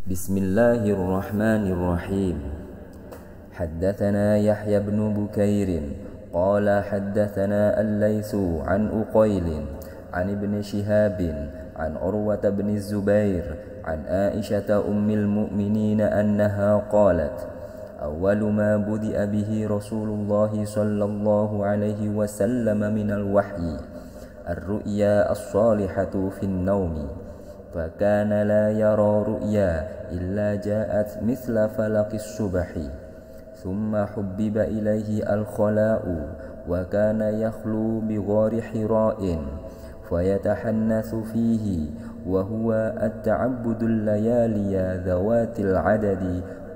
Bismillahirrahmanirrahim. Haddatsana Yahya bin Bukair qala haddatsana Al-Laitsu an Uqail an Ibn Shihab an Urwah bin Zubair an Aisyah ummil mu'minin annaha qalat awwalu ma budi'a bihi Rasulullah sallallahu alaihi wasallam minal wahyi ar-ru'ya as-salihatu fin naumi fakana la yara ru'ya illa ja'at mithla falaqis subhi ثم حبب إليه الخلاء وكان يخلو بغار حراء فيتحنث فيه وهو التعبد الليالي ذوات العدد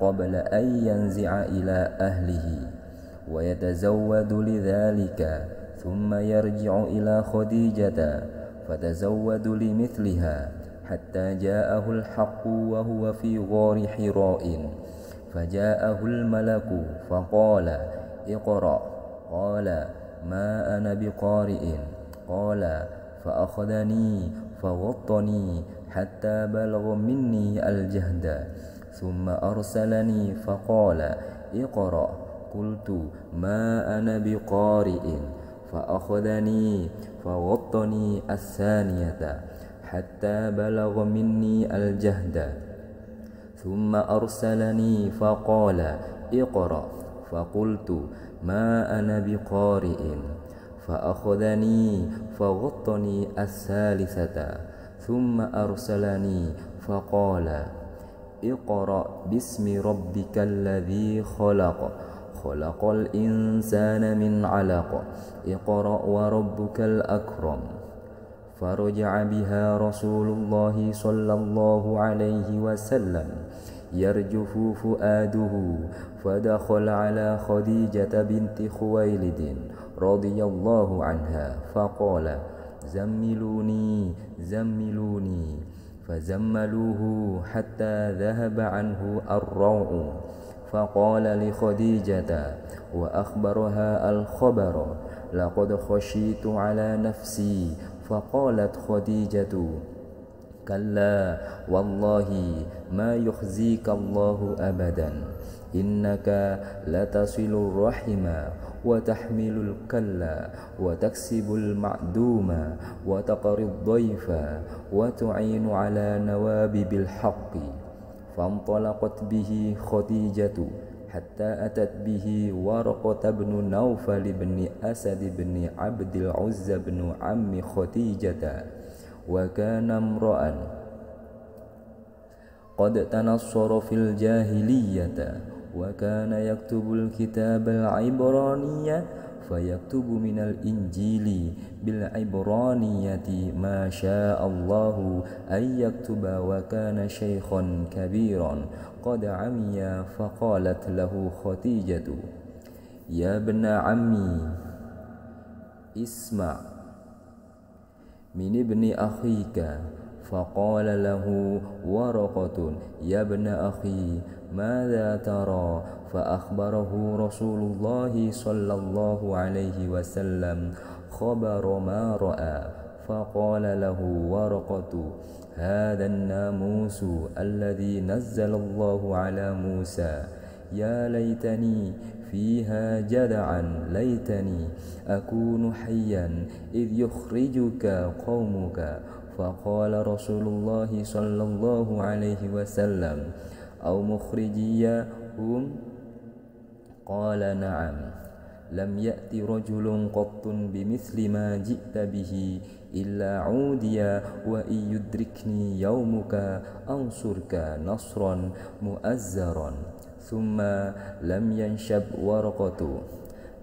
قبل أن ينزع إلى أهله ويتزود لذلك ثم يرجع إلى خديجة فتزود لمثلها حتى جاءه الحق وهو في غار حراء فجاءه الملك فقال اقرأ قال ما أنا بقارئ قال فأخذني فغطني حتى بلغ مني الجهد ثم أرسلني فقال اقرأ قلت ما أنا بقارئ فأخذني فغطني الثانية حتى بلغ مني الجهد ثم أرسلني فقال اقرأ فقلت ما أنا بقارئ فأخذني فغطني الثالثة ثم أرسلني فقال اقرأ باسم ربك الذي خلق خلق الإنسان من علق اقرأ وربك الأكرم فرجع بها رسول الله صلى الله عليه وسلم يرجف فؤاده فدخل على خديجة بنت خويلد رضي الله عنها فقال زملوني زملوني فزملوه حتى ذهب عنه الروع فقال لخديجة وأخبرها الخبر لقد خشيت على نفسي فقالت خديجة كلا والله ما يخزيك الله أبدا إنك لتصل الرحم وتحمل الكلا وتكسب المعدوم وتقري الضيف وتعين على نوابب الحق فانطلقت به خديجة حتى أتت به ورقة بن نوفل بن أسد بن عبد العزى بن عم خديجة وكان امرأ قد تنصر في الجاهلية وكان يكتب الكتاب العبرانية فيكتب من الإنجيل بالعبرانية ما شاء الله أن يكتب وكان شيخا كبيرا قد عمي فقالت له خديجة يا ابن عمي اسمع من ابن أخيك فقال له ورقة يا ابن أخي ماذا ترى فأخبره رسول الله صلى الله عليه وسلم خبر ما رأى فقال له ورقة هذا الناموس الذي نزل الله على موسى يا ليتني فيها جدعا ليتني أكون حيا إذ يخرجك قومك فقال رسول الله صلى الله عليه وسلم أو مخرجيهم قال نعم لم يأت رجل قط بمثل ما جئت به إلا عودي وإن يدركني يومك أنصرك نصرا مؤزرا ثم لم ينشب ورقة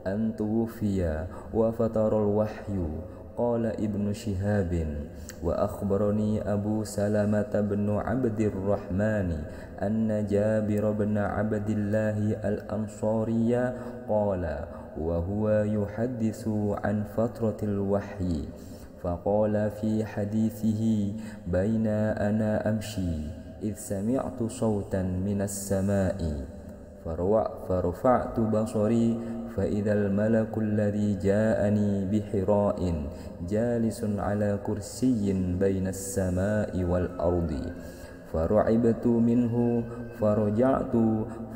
أن توفي وفتر الوحي قال ابن شهاب وأخبرني أبو سلمة بن عبد الرحمن أن جابر بن عبد الله الأنصاري قال وهو يحدث عن فترة الوحي فقال في حديثه بين أنا أمشي إذ سمعت صوتا من السماء فرفعت بصري فإذا الملك الذي جاءني بحراء جالس على كرسي بين السماء والأرض فرعبت منه فرجعت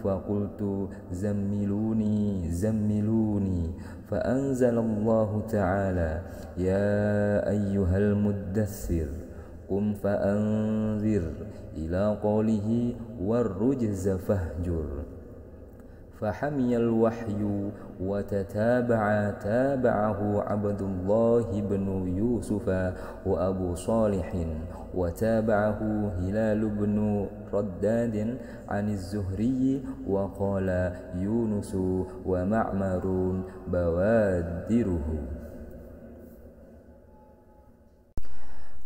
فقلت زملوني زملوني فأنزل الله تعالى يا أيها المدثر قم فأنذر إلى قوله والرجز فاهجر فحمي الوحي تابعه عبد الله بن يوسف وأبو صالح وتابعه هلال بن رداد عن الزهري وقال يونس ومعمر بوادره.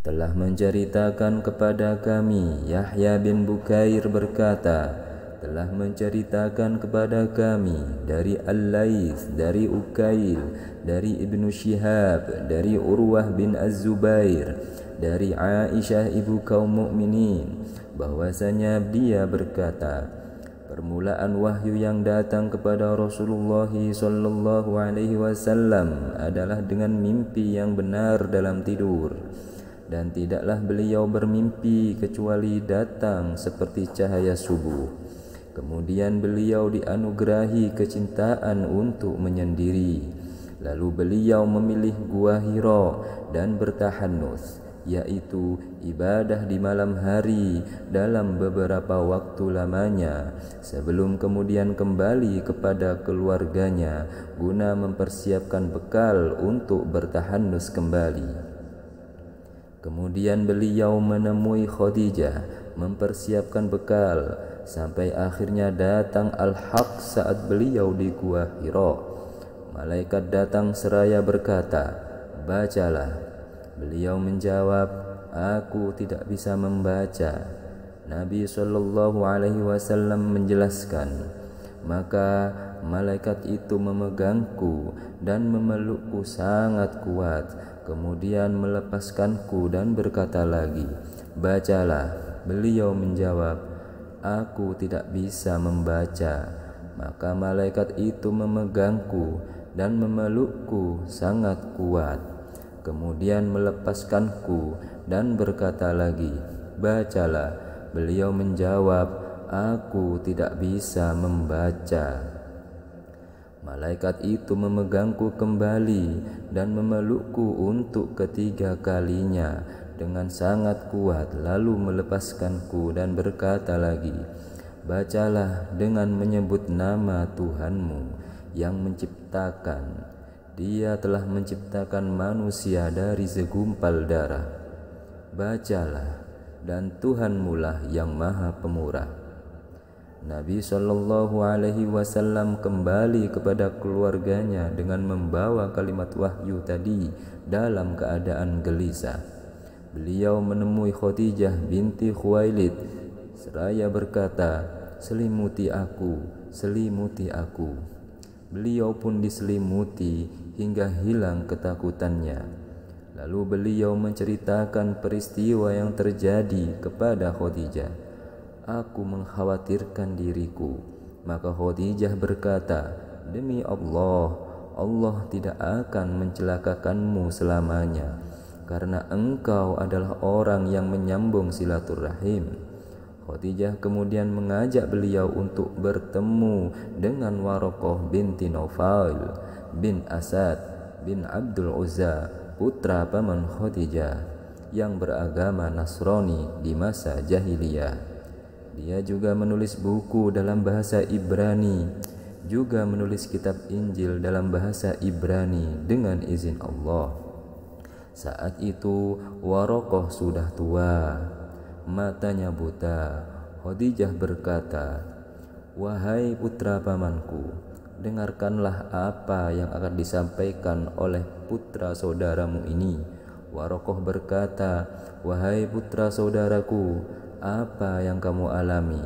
Telah menceritakan kepada kami, Yahya bin Bukair berkata, telah menceritakan kepada kami dari Al-Laits, dari Ukail, dari Ibnu Syihab, dari Urwah bin Az-Zubair, dari Aisyah ibu kaum mukminin, bahwasanya dia berkata, permulaan wahyu yang datang kepada Rasulullah sallallahu alaihi wasallam adalah dengan mimpi yang benar dalam tidur. Dan tidaklah beliau bermimpi kecuali datang seperti cahaya subuh. Kemudian beliau dianugerahi kecintaan untuk menyendiri. Lalu beliau memilih gua Hira dan bertahannuts, yaitu ibadah di malam hari dalam beberapa waktu lamanya, sebelum kemudian kembali kepada keluarganya guna mempersiapkan bekal untuk bertahannuts kembali. Kemudian beliau menemui Khadijah, mempersiapkan bekal, sampai akhirnya datang Al-Haq saat beliau di Gua Hira. Malaikat datang seraya berkata, bacalah. Beliau menjawab, aku tidak bisa membaca. Nabi SAW menjelaskan, maka malaikat itu memegangku dan memelukku sangat kuat, kemudian melepaskanku dan berkata lagi, bacalah. Beliau menjawab, aku tidak bisa membaca. Maka malaikat itu memegangku dan memelukku sangat kuat, kemudian melepaskanku dan berkata lagi, bacalah. Beliau menjawab, aku tidak bisa membaca. Malaikat itu memegangku kembali dan memelukku untuk ketiga kalinya dengan sangat kuat, lalu melepaskanku dan berkata lagi, bacalah dengan menyebut nama Tuhanmu yang menciptakan. Dia telah menciptakan manusia dari segumpal darah. Bacalah, dan Tuhanmulah yang Maha Pemurah. Nabi SAW kembali kepada keluarganya dengan membawa kalimat wahyu tadi dalam keadaan gelisah. Beliau menemui Khadijah binti Khuwailid seraya berkata, selimuti aku, selimuti aku. Beliau pun diselimuti hingga hilang ketakutannya. Lalu beliau menceritakan peristiwa yang terjadi kepada Khadijah. Aku mengkhawatirkan diriku. Maka Khadijah berkata, demi Allah, Allah tidak akan mencelakakanmu selamanya, karena engkau adalah orang yang menyambung silaturahim. Khadijah kemudian mengajak beliau untuk bertemu dengan Waraqah binti Naufal bin Asad bin Abdul Uzza, putra paman Khadijah yang beragama Nasrani di masa jahiliyah. Dia juga menulis buku dalam bahasa Ibrani, juga menulis kitab Injil dalam bahasa Ibrani dengan izin Allah. Saat itu Waraqah sudah tua, matanya buta. Khadijah berkata, wahai putra pamanku, dengarkanlah apa yang akan disampaikan oleh putra saudaramu ini. Waraqah berkata, wahai putra saudaraku, apa yang kamu alami?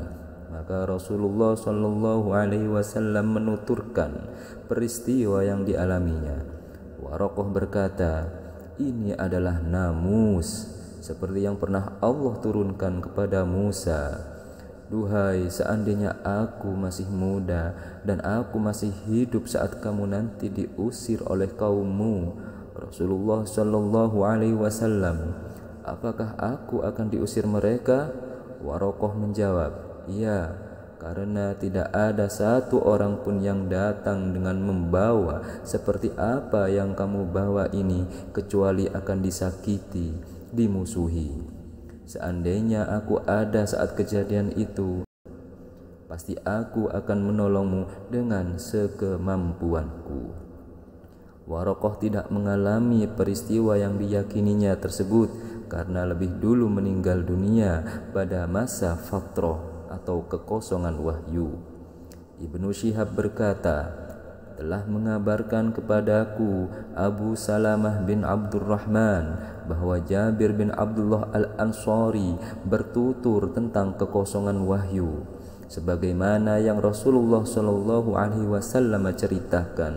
Maka Rasulullah SAW menuturkan peristiwa yang dialaminya. Waraqah berkata, ini adalah namus seperti yang pernah Allah turunkan kepada Musa. Duhai, seandainya aku masih muda dan aku masih hidup saat kamu nanti diusir oleh kaummu. Rasulullah SAW, apakah aku akan diusir mereka? Warokoh menjawab, iya, karena tidak ada satu orang pun yang datang dengan membawa seperti apa yang kamu bawa ini, kecuali akan disakiti, dimusuhi. Seandainya aku ada saat kejadian itu, pasti aku akan menolongmu dengan sekemampuanku. Warokoh tidak mengalami peristiwa yang diyakininya tersebut karena lebih dulu meninggal dunia pada masa fatrah atau kekosongan wahyu. Ibnu Syihab berkata, telah mengabarkan kepadaku Abu Salamah bin Abdurrahman bahwa Jabir bin Abdullah al-Ansari bertutur tentang kekosongan wahyu, sebagaimana yang Rasulullah SAW ceritakan.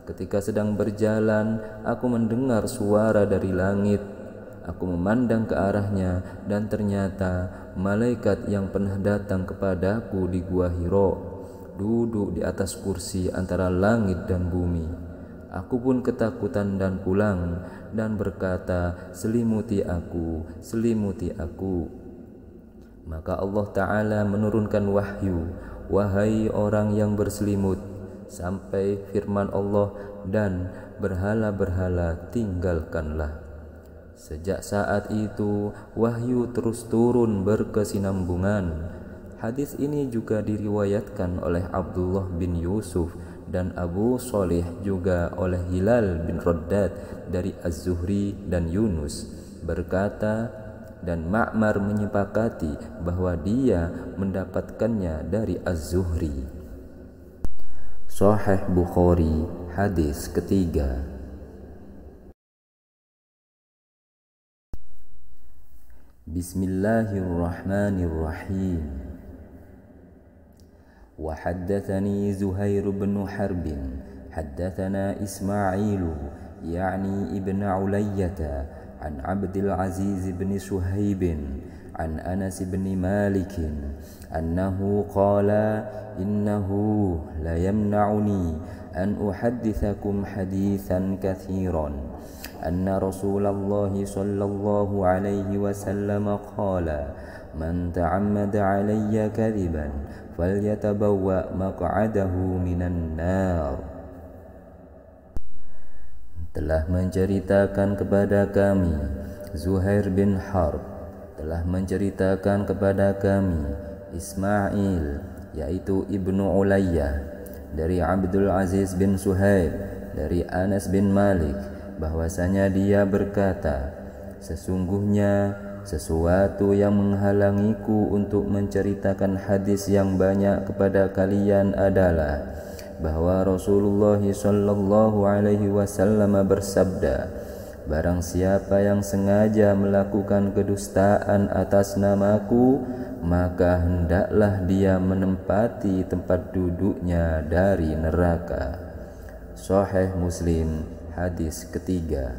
Ketika sedang berjalan, aku mendengar suara dari langit. Aku memandang ke arahnya dan ternyata malaikat yang pernah datang kepadaku di Gua Hiro duduk di atas kursi antara langit dan bumi. Aku pun ketakutan dan pulang dan berkata, selimuti aku, selimuti aku. Maka Allah Ta'ala menurunkan wahyu, wahai orang yang berselimut, sampai firman Allah, dan berhala-berhala tinggalkanlah. Sejak saat itu wahyu terus turun berkesinambungan. Hadis ini juga diriwayatkan oleh Abdullah bin Yusuf dan Abu Shalih, juga oleh Hilal bin Raddad dari Az-Zuhri dan Yunus berkata, dan Ma'mar menyepakati bahwa dia mendapatkannya dari Az-Zuhri. Sahih Bukhari, hadis ketiga. Bismillahirrahmanirrahim. Wa haddatsani Zuhair bin Harb haddatsana Ismail yani ibn Ulayyah an Abdul Aziz bin Suhaib an Anas bin Malik annahu qala innahu la yamna'uni an uhaddithakum hadithan kathiran أن رسول الله صلى الله عليه وسلم قال من تعمد علي كذبا فليتبوأ مقعده من النار. Telah menceritakan kepada kami Zuhair bin Harb, telah menceritakan kepada kami Ismail yaitu Ibnu Ulayyah dari Abdul Aziz bin Suhaib dari Anas bin Malik bahwasanya dia berkata, sesungguhnya sesuatu yang menghalangiku untuk menceritakan hadis yang banyak kepada kalian adalah bahwa Rasulullah sallallahu alaihi wasallam bersabda, barang siapa yang sengaja melakukan kedustaan atas namaku, maka hendaklah dia menempati tempat duduknya dari neraka. Sahih Muslim, hadis ketiga.